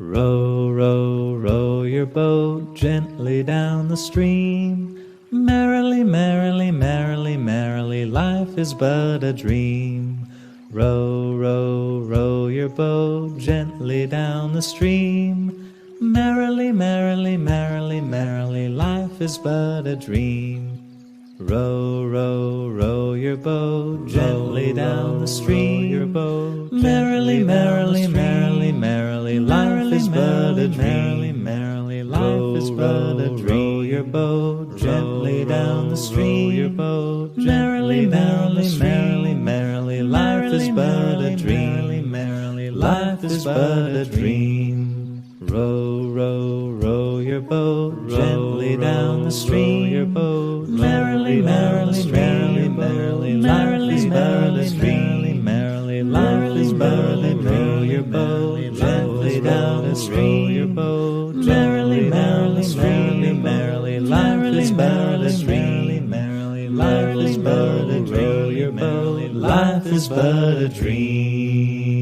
Row, row, row your boat gently down the stream. Merrily, merrily, merrily, merrily, life is but a dream. Row, row, row your boat gently down the stream. Merrily, merrily, merrily, merrily, life is but a dream. Row, row, row your boat gently down the stream. Merrily, merrily, merrily, merrily, life is but a dream. Merrily, life is but a dream. Row your boat gently down the stream. Merrily, merrily, merrily, merrily, life is but a dream. Merrily, life is but a dream. Row, row, row your boat gently down the stream. Merrily, merrily, merrily, merrily, life is but a dream. Merrily, life is but a dream. Row your boat gently down the stream. Merrily, merrily, merrily, merrily, life is but a dream. Merrily, life is but a dream. Row your boat, life is but a dream.